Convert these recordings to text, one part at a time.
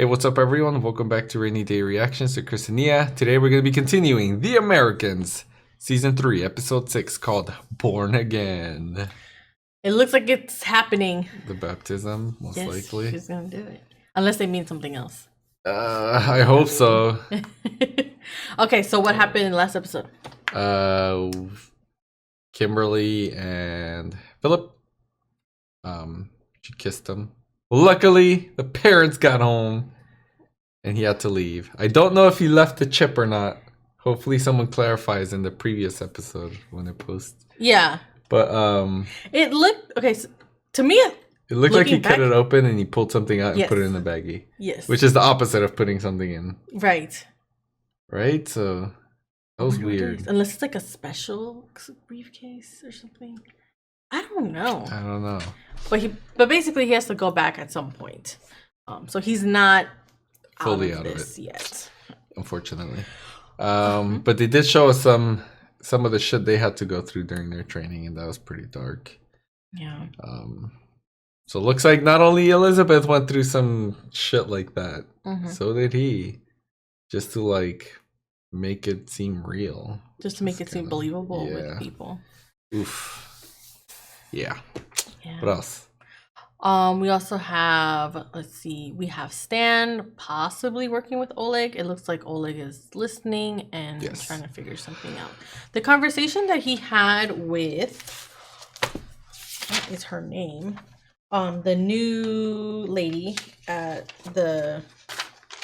Hey, what's up, everyone? Welcome back to Rainy Day Reactions to Chris and Nia. Today we're going to be continuing The Americans, Season 3, Episode 6, called Born Again. It looks like it's happening. The baptism, most likely. She's going to do it. Unless they mean something else. I hope so. Okay, so what happened in the last episode? Kimberly and Phillip, she kissed him. Luckily, the parents got home and he had to leave. I don't know if he left the chip or not. Hopefully someone clarifies in the previous episode when it posts. Yeah. But it looked okay, so to me it looked like he cut it open and he pulled something out and put it in the baggie. Yes. Which is the opposite of putting something in. Right. Right? So that was weird. Unless it's like a special briefcase or something. I don't know. But basically he has to go back at some point. So he's not fully out of this it yet. Unfortunately. But they did show us some of the shit they had to go through during their training, and that was pretty dark. Yeah. So it looks like not only Elizabeth went through some shit like that, so did he. Just to like make it seem real. Just to make it seem believable with people. Oof. Yeah. What else? We also have, let's see, we have Stan possibly working with Oleg. It looks like Oleg is listening and trying to figure something out. The conversation that he had with, what is her name? The new lady at the,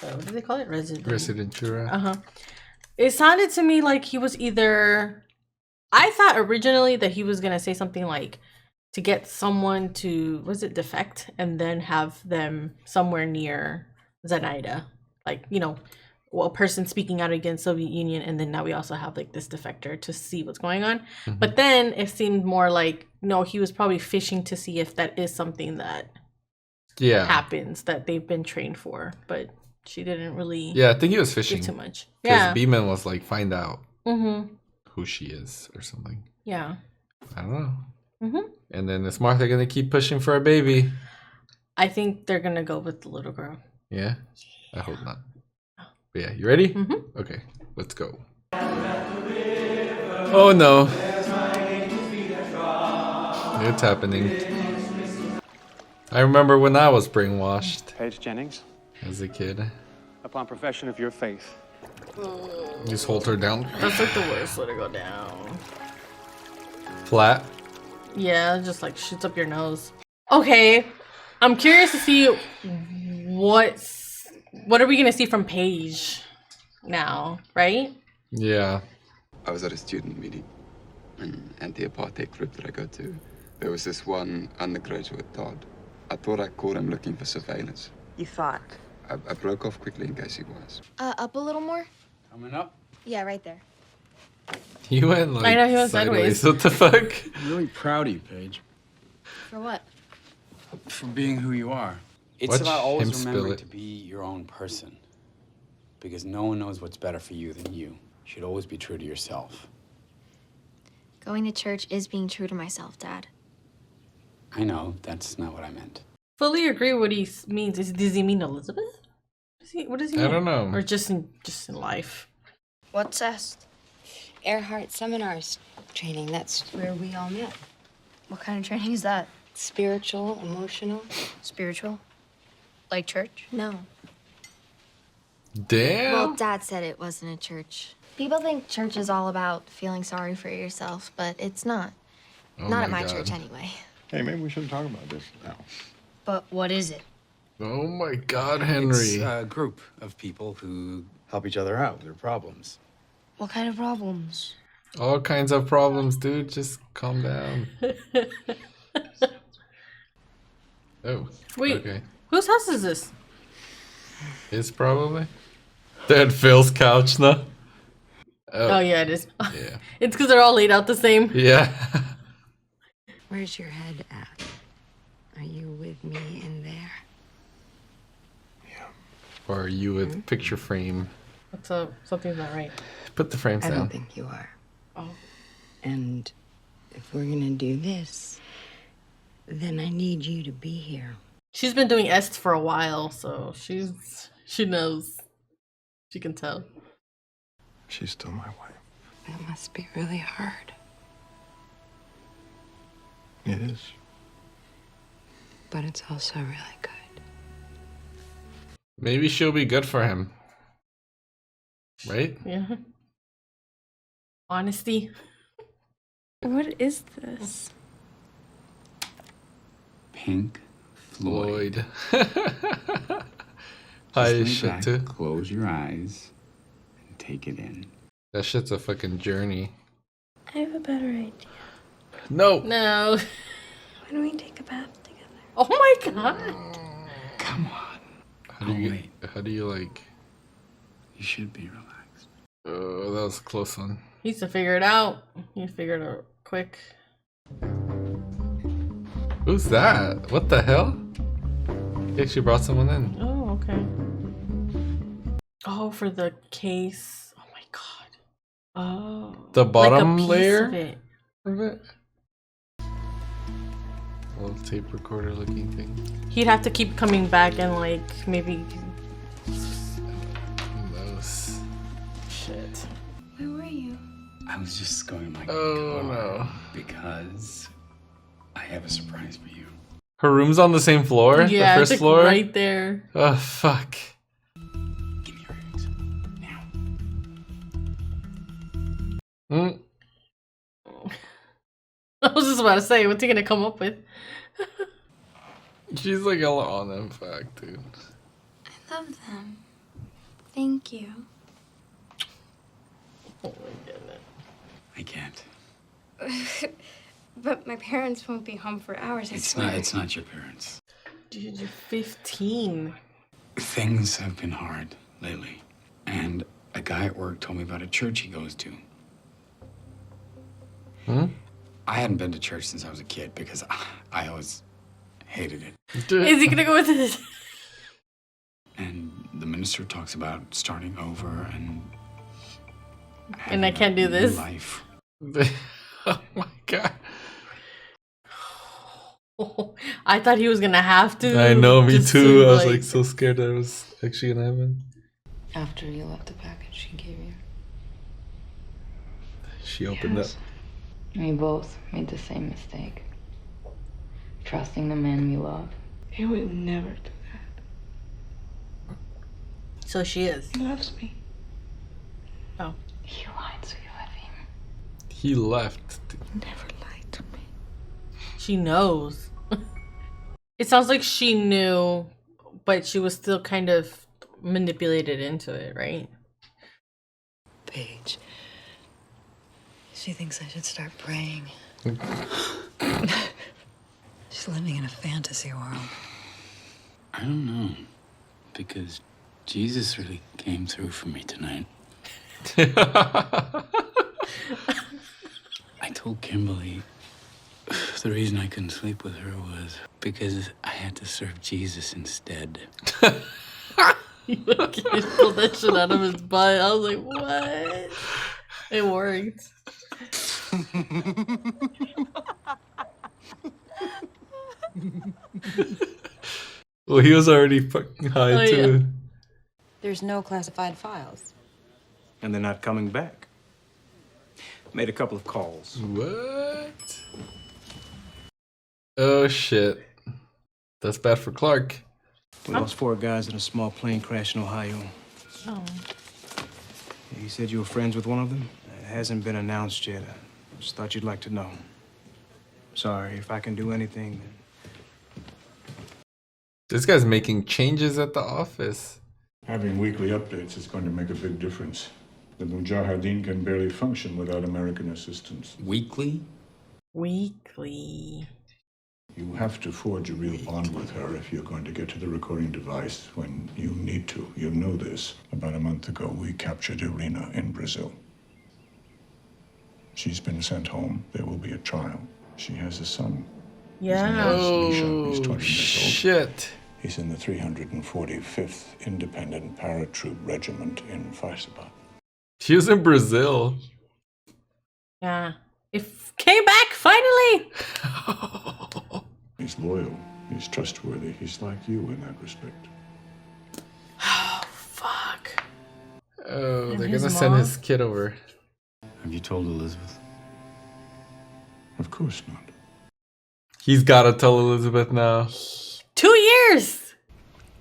what do they call it? Residentura. It sounded to me like he was either, I thought originally that he was going to say something like, to get someone to, was it defect, and then have them somewhere near Zenaida, like, you know, a person speaking out against Soviet Union, and then now we also have like this defector to see what's going on. But then it seemed more like, no, he was probably fishing to see if that is something that happens that they've been trained for, but she didn't really I think he was fishing too much. Because Beeman was like, find out who she is or something. I don't know. And then is Martha gonna keep pushing for a baby? I think they're gonna go with the little girl. Yeah? I hope not. But yeah, you ready? Okay, let's go. Oh no. It's happening. I remember when I was brainwashed. Paige Jennings. As a kid. Upon profession of your faith. Just hold her down. That's like the worst. Let her go down. Flat. Yeah, just like shoots up your nose. Okay, I'm curious to see what are we gonna see from Paige now, right? Yeah. I was at a student meeting, an anti-apartheid group that I go to. There was this one undergraduate, Todd. I thought I caught him looking for surveillance. You thought? I broke off quickly in case he was. Up a little more? Coming up? Yeah, right there. He went like I know, he went sideways. What the fuck? I'm really proud of you, Paige. For what? For being who you are. It's about always remembering to be your own person. Because no one knows what's better for you than you. You should always be true to yourself. Going to church is being true to myself, Dad. I know, that's not what I meant. Fully agree what he means. Does he mean Elizabeth? What does he mean? I don't know. Or just in life? What's EST? Earhart Seminars training. That's where we all met. What kind of training is that? Spiritual, emotional. Spiritual? Like church? No. Damn. Well, Dad said it wasn't a church. People think church is all about feeling sorry for yourself, but it's not. Not at my church, anyway. Hey, maybe we shouldn't talk about this now. But what is it? Oh my God, Henry. It's a group of people who help each other out with their problems. What kind of problems? All kinds of problems, dude. Just calm down. Oh. Wait. Okay. Whose house is this? His probably. They're at Phil's couch now. Oh yeah, it is. Yeah. It's because they're all laid out the same. Yeah. Where's your head at? Are you with me in there? Yeah. Or are you with picture frame? What's up? Something's not right. Put the frames down. I don't think you are. Oh. And if we're gonna do this, then I need you to be here. She's been doing est for a while, so she knows. She can tell. She's still my wife. That must be really hard. It is. But it's also really good. Maybe she'll be good for him. Right? Yeah. Honesty. What is this? Pink Floyd. Hi, Just lay shit back, too. close your eyes and take it in. That shit's a fucking journey. I have a better idea. No. No. Why don't we take a bath together? Oh my god. Come on. How do you like? You should be relaxed. Oh, that was a close one. He needs to figure it out. You figure it out quick. Who's that? What the hell? He actually brought someone in. Oh, okay. Oh, for the case. Oh my god. Oh. The bottom like a piece layer of it. of it? Little tape recorder looking thing. He'd have to keep coming back and like maybe. Who knows? Shit. Where were you? I was just going to my Oh, car no. because I have a surprise for you. Her room's on the same floor? Yeah, the it's first like floor? right there. Oh, fuck. Give me your hands. Now. Mm. I was just about to say, what's he gonna come up with? She's like all on them, fuck, dude. I love them. Thank you. Oh my goodness. I can't. But my parents won't be home for hours. It's not your parents. Dude, you're 15. Things have been hard lately. And a guy at work told me about a church he goes to. Hmm? I hadn't been to church since I was a kid because I always hated it. Is he gonna go with this? And the minister talks about starting over and And I can't do having a this? new life. Oh my god. I thought he was gonna have to. I know, me just too. to, I was like so scared that it was actually gonna happen. After you left the package she gave you. She opened up. We both made the same mistake. Trusting the man we love. He would never do that. So she is. He loves me. Oh. He lied to you, Evie. He left. He never lied to me. She knows. It sounds like she knew, but she was still kind of manipulated into it, right? Paige. She thinks I should start praying. She's living in a fantasy world. I don't know. Because Jesus really came through for me tonight. I told Kimberly the reason I couldn't sleep with her was because I had to serve Jesus instead. He pulled that shit out of his butt. I was like, what? It worked. Well, he was already fucking high Oh, too. yeah. There's no classified files. And they're not coming back. Made a couple of calls. What? Oh shit. That's bad for Clark. We lost 4 guys in a small plane crash in Ohio. Oh. You said you were friends with one of them? It hasn't been announced yet. I just thought you'd like to know. Sorry, if I can do anything. This guy's making changes at the office. Having weekly updates is going to make a big difference. The Mujahideen can barely function without American assistance. Weekly? Weekly. You have to forge a real bond with her if you're going to get to the recording device when you need to. You know this. About a month ago, we captured Irina in Brazil. She's been sent home. There will be a trial. She has a son. Yeah. He's 20 years old. Shit. He's in the 345th Independent Paratroop Regiment in Faisabad. She was in Brazil. Yeah. It came back finally. He's loyal. He's trustworthy. He's like you in that respect. Oh, fuck. Oh, And they're his gonna send mom? his kid over. Have you told Elizabeth? Of course not. He's gotta tell Elizabeth now. 2 years!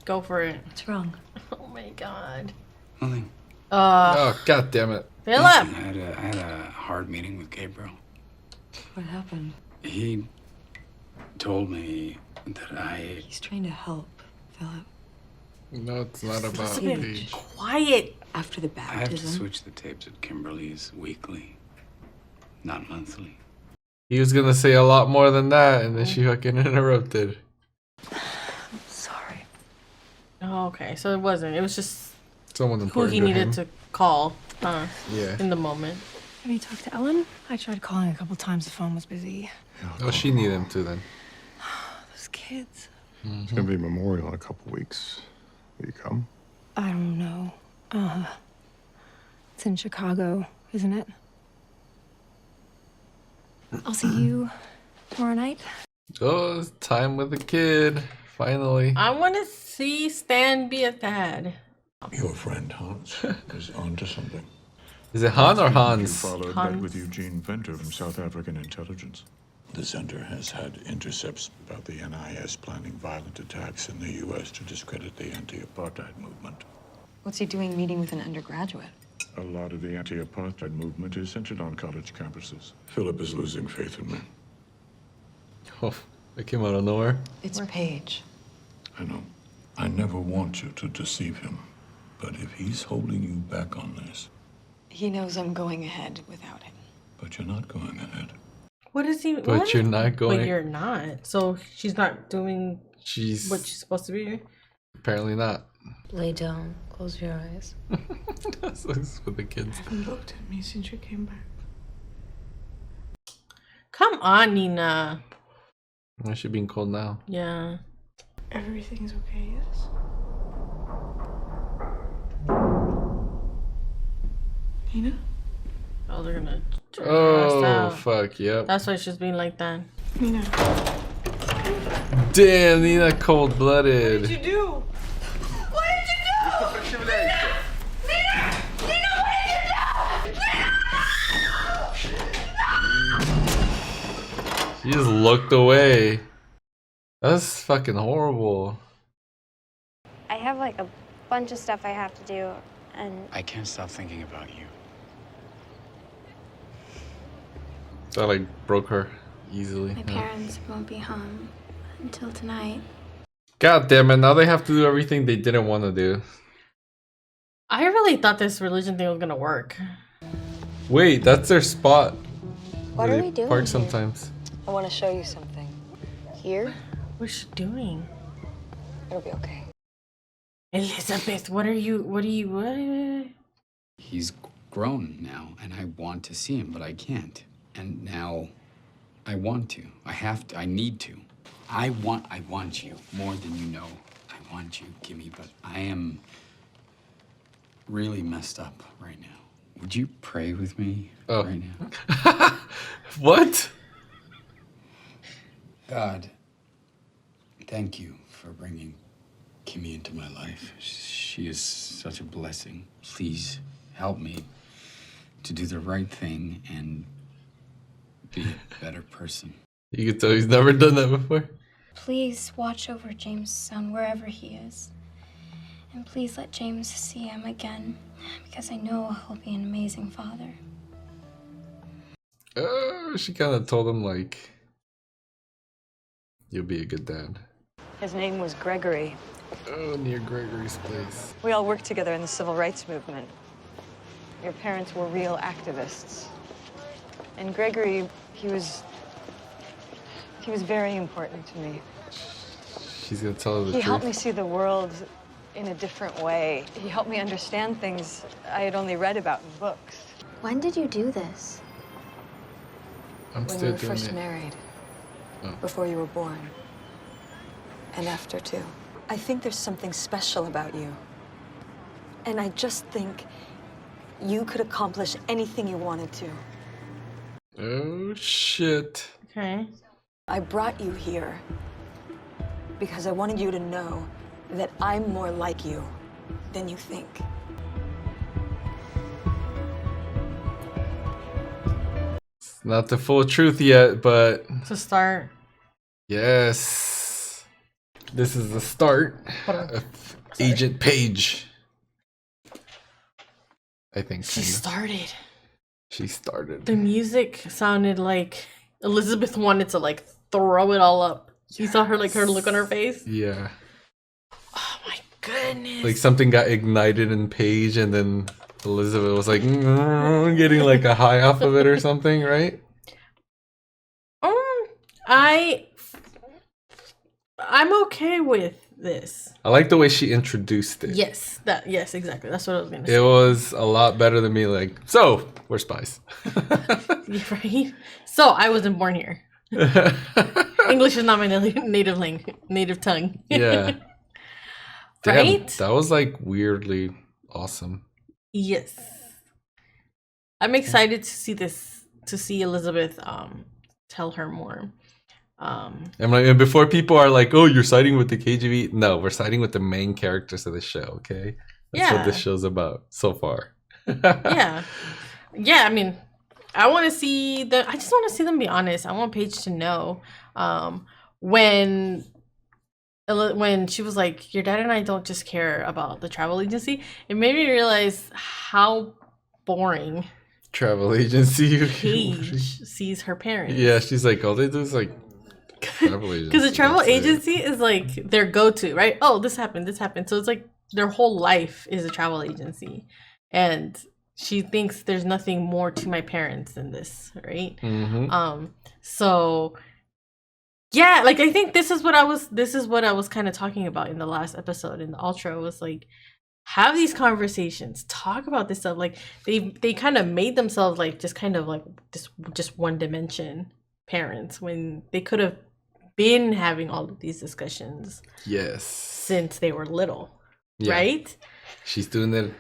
Go for it. What's wrong? Oh my god. Nothing. Oh, god damn it. Phillip! I had a hard meeting with Gabriel. What happened? He told me that He's trying to help, Phillip. No, it's not about Elizabeth, Paige. quiet. After the I have to baptism. switch the tapes at Kimberly's weekly, not monthly. He was gonna say a lot more than that, and then she fucking interrupted. I'm sorry. Oh, okay, so it wasn't. It was just Someone who important he to needed him. to call Yeah. in the moment. Have you talked to Ellen? I tried calling a couple times. The phone was busy. Oh, she needed him to then. Those kids. It's gonna be Memorial in a couple weeks. Will you come? I don't know. It's in Chicago, isn't it? I'll see you tomorrow night. Oh, it's time with the kid. Finally. I want to see Stan be a dad. Your friend Hans is onto something. Is it Han or Your Hans? father Hans. met with Eugene Venter from South African intelligence. The center has had intercepts about the NIS planning violent attacks in the U.S. to discredit the anti-apartheid movement. What's he doing meeting with an undergraduate? A lot of the anti-apartheid movement is centered on college campuses. Phillip is losing faith in me. Oh, that came out of nowhere. It's Paige. I know. I never want you to deceive him. But if he's holding you back on this, He knows I'm going ahead without him. but you're not going ahead. What is he? But what? you're not going. But you're not. So she's not doing She's what she's supposed to be. apparently not. Lay down. Close your eyes. That's for the kids. haven't looked at me since you came back. Come on, Nina. Why is she being cold now? Yeah. Everything's okay, yes? Nina? Oh, they're gonna turn her ass Oh, out. fuck, yep. That's why she's being like that. Nina. Damn, Nina cold-blooded. What did you do? What did you do? Nina! Nina! Nina, what did you do? She just looked away. That's fucking horrible. I have like a bunch of stuff I have to do, and I can't stop thinking about you. That like broke her easily. my parents won't be home until tonight. God damn it, now they have to do everything they didn't want to do. I really thought this religion thing was gonna work. Wait, that's their spot. What where are they we doing park here? sometimes. I want to show you something. Here, What's she doing? it'll be okay. Elizabeth, what? He's grown now, and I want to see him, but I can't. And now I want to. I have to. I need to. I want you more than you know. I want you, Kimmy, but I am really messed up right now. Would you pray with me right now? What? God, thank you for bringing Kimmy into my life. She is such a blessing. Please help me to do the right thing and be a better person. You can tell he's never done that before. Please watch over James' son wherever he is. And please let James see him again, because I know he'll be an amazing father. She kind of told him, like, you'll be a good dad. His name was Gregory. Oh, near Gregory's place. We all worked together in the civil rights movement. Your parents were real activists. And Gregory, he was very important to me. She's gonna tell her the He truth. helped me see the world in a different way. He helped me understand things I had only read about in books. When did you do this? I'm When still you were doing first it. married, Oh. before you were born, and after too. I think there's something special about you. And I just think you could accomplish anything you wanted to. Oh, shit. Okay. I brought you here because I wanted you to know that I'm more like you than you think. It's not the full truth yet, but To start. yes, this is the start of Agent Paige. I think She started. She started. The music sounded like Elizabeth wanted to like throw it all up. You saw her like her look on her face. Yeah. Oh my goodness. Like something got ignited in Paige, and then Elizabeth was like getting like a high off of it or something, right? I'm okay with this. I like the way she introduced it. Yes, exactly. That's what I was gonna say. It was a lot better than me like, so we're spies. Right? So I wasn't born here. English is not my native tongue. Yeah. Right? Damn, that was like weirdly awesome. Yes. I'm excited to see Elizabeth tell her more. And before people are like, oh, you're siding with the KGB. No, we're siding with the main characters of the show, okay? That's what this show's about so far. Yeah. I mean, I want to see I just want to see them be honest. I want Paige to know when she was like, your dad and I don't just care about the travel agency, it made me realize how boring travel agency Paige sees her parents. Yeah, she's like, all they do is like travel agency. Because the travel agency is like their go-to, right? Oh, this happened. So it's like their whole life is a travel agency. And she thinks there's nothing more to my parents than this, right? Mm-hmm. So yeah, like I think this is what I was kind of talking about in the last episode in the outro, was like, have these conversations, talk about this stuff. Like they kind of made themselves like just kind of like just one dimension parents when they could have been having all of these discussions. Yes. Since they were little, right? She's doing it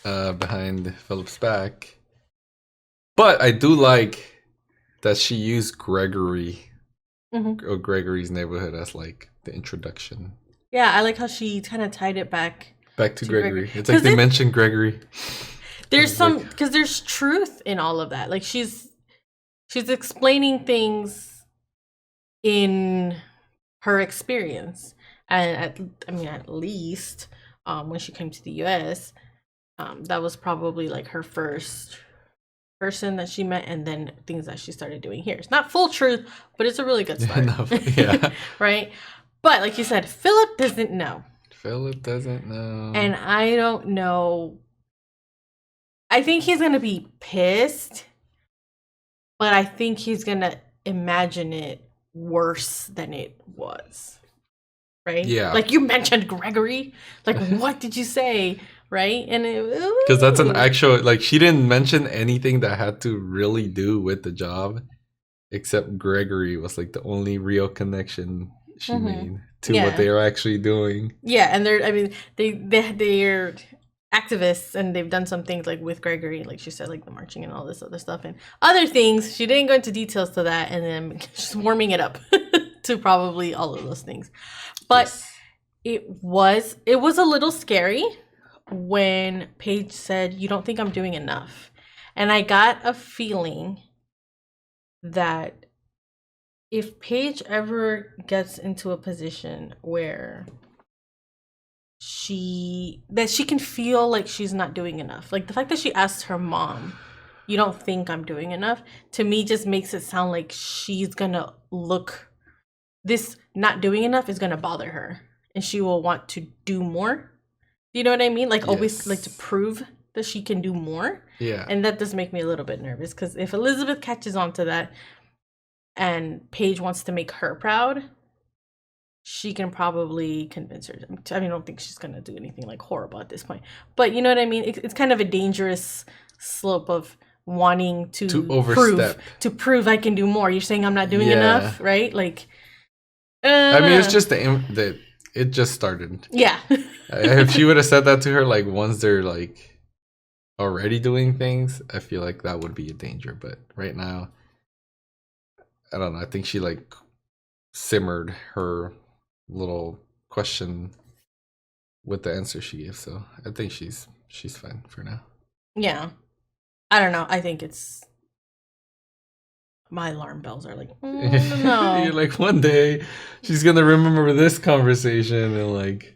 behind Phillip's back. But I do like that she used Gregory's neighborhood as like the introduction. Yeah, I like how she kind of tied it back to Gregory. It's like they mentioned Gregory. There's because there's truth in all of that. Like she's explaining things in her experience, and at least when she came to the U.S., that was probably like her first person that she met, and then things that she started doing here. It's not full truth, but it's a really good start. Yeah. Right? But like you said, Phillip doesn't know. Phillip doesn't know. And I don't know. I think he's going to be pissed, but I think he's going to imagine it worse than it was. Right? Yeah. Like you mentioned Gregory. Like, what did you say? Right? And because that's an actual, like, she didn't mention anything that had to really do with the job, except Gregory was like the only real connection she made to what they are actually doing. Yeah, and they're activists, and they've done some things like with Gregory, like she said, like the marching and all this other stuff and other things. She didn't go into details to that, and then she's warming it up to probably all of those things. But it was a little scary when Paige said, "You don't think I'm doing enough," and I got a feeling that if Paige ever gets into a position where she can feel like she's not doing enough, like the fact that she asked her mom, "You don't think I'm doing enough," to me just makes it sound like she's gonna this not doing enough is gonna bother her, and she will want to do more. You know what I mean? Like always like to prove that she can do more. Yeah. And that does make me a little bit nervous, because if Elizabeth catches on to that, and Paige wants to make her proud, she can probably convince her. I don't think she's going to do anything like horrible at this point. But you know what I mean? It's kind of a dangerous slope of wanting to overstep. Prove I can do more. You're saying I'm not doing enough, right? Like, it's just it just started. Yeah. If she would have said that to her, like, once they're like already doing things, I feel like that would be a danger. But right now, I don't know. I think she like simmered her little question with the answer she gave. So I think she's fine for now. Yeah. I don't know. I think it's my alarm bells are like, no. You're like, one day she's gonna remember this conversation and like.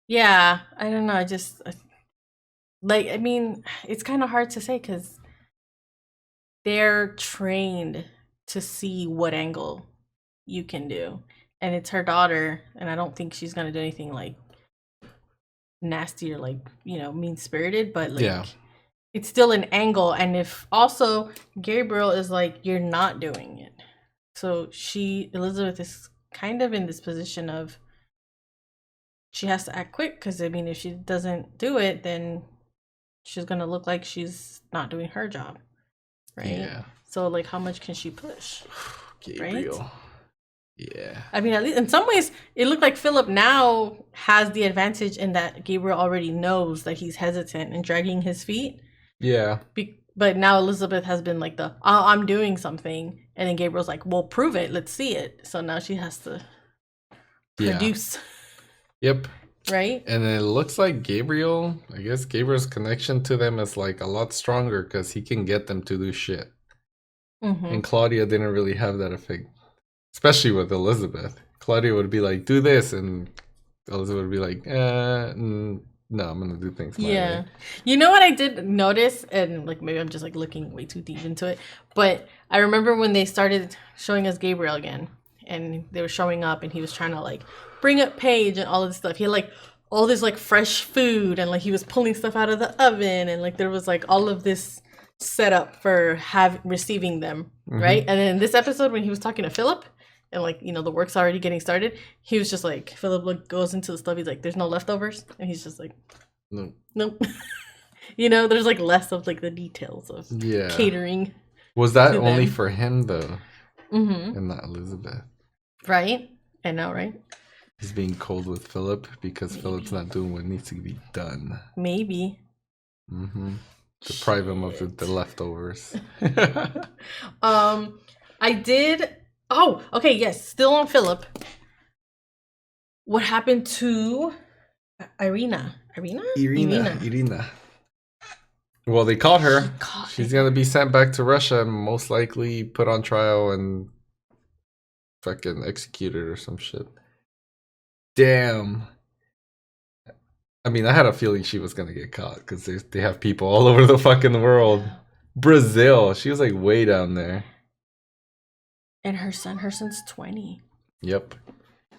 Yeah, I don't know. I just like. I mean, it's kind of hard to say because they're trained to see what angle you can do, and it's her daughter, and I don't think she's gonna do anything like nasty or like mean spirited, but like. Yeah. It's still an angle, and if also Gabriel is like, you're not doing it. So Elizabeth is kind of in this position of she has to act quick because I mean, if she doesn't do it, then she's gonna look like she's not doing her job, right? Yeah. So like, how much can she push? Gabriel. Right? Yeah. I mean, at least in some ways, it looked like Phillip now has the advantage in that Gabriel already knows that he's hesitant and dragging his feet. Yeah. But now Elizabeth has been like I'm doing something. And then Gabriel's like, well, prove it. Let's see it. So now she has to produce. Yep. Right? And it looks like I guess Gabriel's connection to them is like a lot stronger because he can get them to do shit. Mm-hmm. And Claudia didn't really have that effect. Especially with Elizabeth. Claudia would be like, do this. And Elizabeth would be like, no, I'm gonna do things my way. You know what I did notice, and like maybe I'm just like looking way too deep into it, but I remember when they started showing us Gabriel again, and they were showing up, and he was trying to like bring up Paige and all of this stuff. He had like all this like fresh food, and like he was pulling stuff out of the oven, and like there was like all of this setup for receiving them, right? And then in this episode when he was talking to Phillip, and like the work's already getting started, he was just like, Phillip goes into the stuff, he's like, there's no leftovers, and he's just like, nope. There's like less of like the details of catering. Was that only for him though? And not Elizabeth, right? I know, right? He's being cold with Phillip because Phillip's not doing what needs to be done. Maybe. Deprive him of the leftovers. I did. Oh, okay, yes. Still on Phillip. What happened to Irina? Well, they caught her. She's going to be sent back to Russia and most likely put on trial and fucking executed or some shit. Damn. I mean, I had a feeling she was going to get caught because they have people all over the fucking world. Brazil. She was like way down there. And her son's 20. Yep.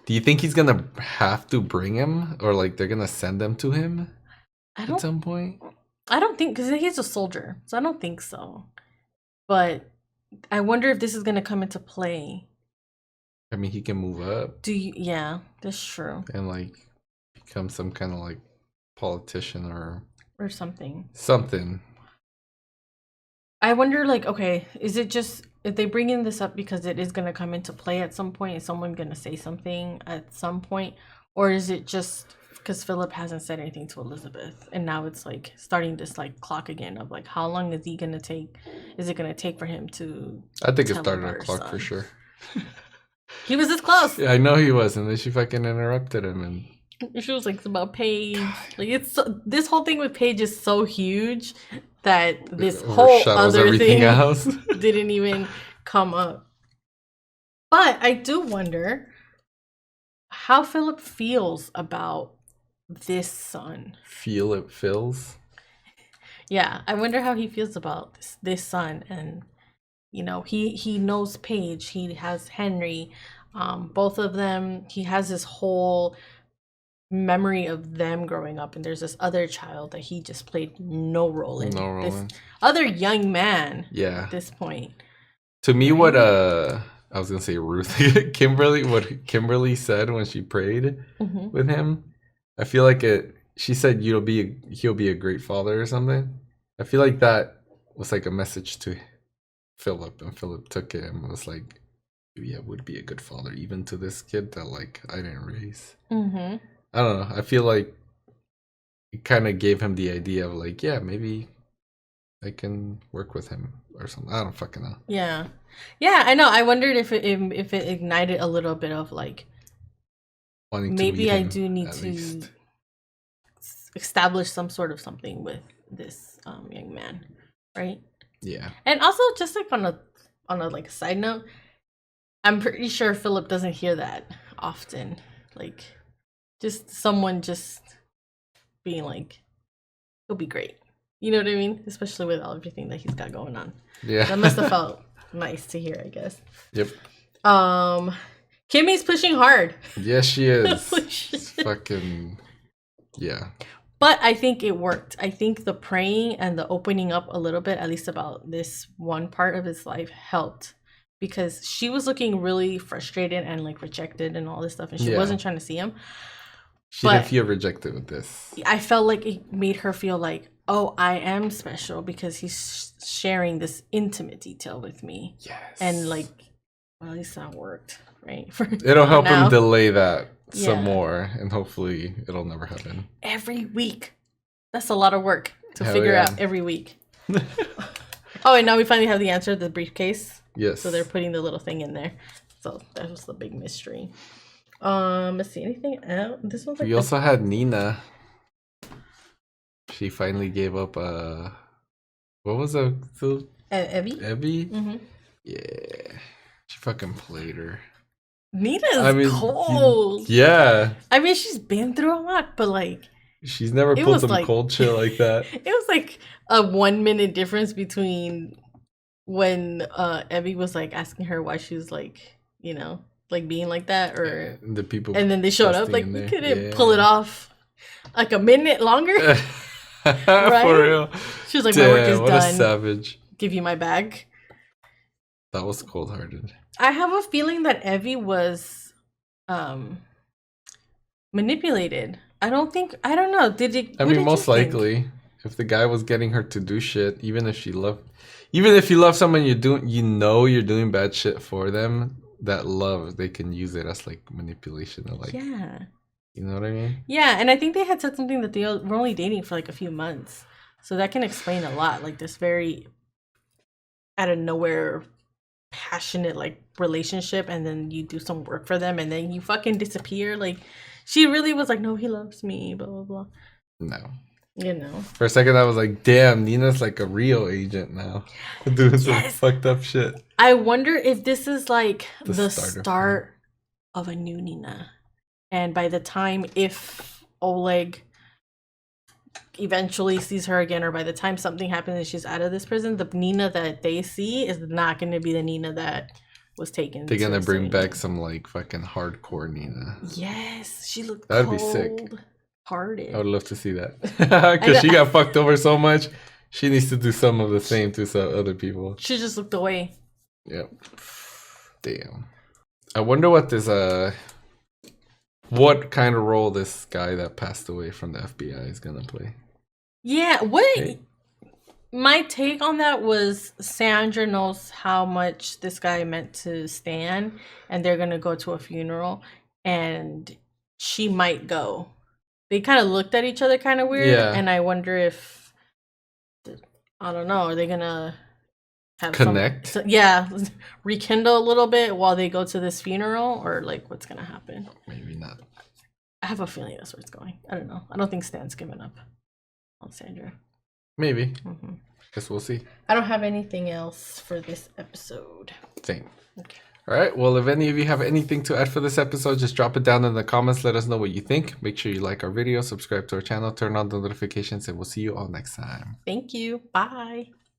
Do you think he's gonna have to bring him, or like they're gonna send them to him at some point? I don't think, because he's a soldier, so I don't think so. But I wonder if this is gonna come into play. I mean, he can move up. Yeah, that's true. And like become some kind of like politician or something. I wonder, like, okay, is it just if they bring in this up because it is going to come into play at some point? Is someone going to say something at some point? Or is it just because Phillip hasn't said anything to Elizabeth and now it's like starting this like clock again of like how long is he going to take? Is it going to take for him to? I think it started a clock for sure. He was this close. Yeah, I know he was, and then she fucking interrupted him and she was like, it's about Paige. Like this whole thing with Paige is so huge that this whole other thing else. Didn't even come up. But I do wonder how Phillip feels about this son. Phillip feels? Yeah, I wonder how he feels about this son. And, he knows Paige. He has Henry. Both of them, he has this whole memory of them growing up, and there's this other child that he just played no role in. This other young man. Yeah. At this point. To me, what I was gonna say Ruth, Kimberly, what Kimberly said when she prayed with him, I feel like she said he'll be a great father or something. I feel like that was like a message to Phillip, and Phillip took it and was like, yeah, would be a good father even to this kid that like I didn't raise. I don't know. I feel like it kind of gave him the idea of like, yeah, maybe I can work with him or something. I don't fucking know. Yeah, I know. I wondered if it ignited a little bit of like wanting to maybe meet I him, do need at to least. establish some sort of something with this young man, right? Yeah. And also, just like on a like side note, I'm pretty sure Phillip doesn't hear that often. Like, just someone just being like, "He'll be great." You know what I mean? Especially with everything that he's got going on. Yeah. That must have felt nice to hear, I guess. Yep. Kimmy's pushing hard. Yes, she is. Fucking yeah. But I think it worked. I think the praying and the opening up a little bit, at least about this one part of his life, helped. Because she was looking really frustrated and like rejected and all this stuff. And she wasn't trying to see him. She didn't feel rejected with this. I felt like it made her feel like, oh, I am special because he's sharing this intimate detail with me. Yes. And like, well, at least that worked, right? It'll help now. him delay that some more, and hopefully it'll never happen. Every week. That's a lot of work to Hell figure yeah. out every week. Oh, and now we finally have the answer, the briefcase. Yes. So they're putting the little thing in there. So that was the big mystery. Let's see, anything else? This one's like We also had Nina. She finally gave up what was it? Evie? Evie? Mm-hmm. Yeah. She fucking played her. Nina's cold. Yeah. I mean, she's been through a lot, but like, She's never it pulled was some like- cold shit like that. it was like a 1 minute difference between when Evie was like asking her why she was like, you know, like being like that, or And the people and then they showed up busting like in we there. couldn't pull it off like a minute longer. Right? For real. She was like, my work is Damn, what done. a savage. Give you my bag. That was cold hearted. I have a feeling that Evie was manipulated. I don't know. Did it? I what mean, did most you think? likely, if the guy was getting her to do shit, even if you love someone you're doing bad shit for them, that love, they can use it as like manipulation or like, Yeah. you know what I mean? Yeah, and I think they had said something that they were only dating for like a few months. So that can explain a lot. Like this very out of nowhere passionate like relationship, and then you do some work for them and then you fucking disappear. Like she really was like, no, he loves me, blah blah blah. No. You know. For a second I was like, damn, Nina's like a real agent now. Doing some Yes. fucked up shit. I wonder if this is like the starter start of a new Nina. And by the time, if Oleg eventually sees her again, or by the time something happens and she's out of this prison, the Nina that they see is not going to be the Nina that was taken. They're gonna to bring Savannah. back some like fucking hardcore Nina. Yes, she looked That'd be sick. hearted. I would love to see that. Because she got fucked over so much. She needs to do some of the same to some other people. She just looked away. Yep. Damn. I wonder what this what kind of role this guy that passed away from the FBI is gonna play. Yeah, what Hey. my take on that was Sandra knows how much this guy meant to Stan, and they're gonna go to a funeral, and she might go. They kind of looked at each other kind of weird, Yeah. and I wonder if, I don't know, are they gonna have some- Connect? yeah, rekindle a little bit while they go to this funeral, or like what's gonna happen? Maybe not. I have a feeling that's where it's going. I don't know. I don't think Stan's given up on Sandra. Maybe. Mhm. Guess we'll see. I don't have anything else for this episode. Same. Okay. All right. Well, if any of you have anything to add for this episode, just drop it down in the comments. Let us know what you think. Make sure you like our video, subscribe to our channel, turn on the notifications, and we'll see you all next time. Thank you. Bye.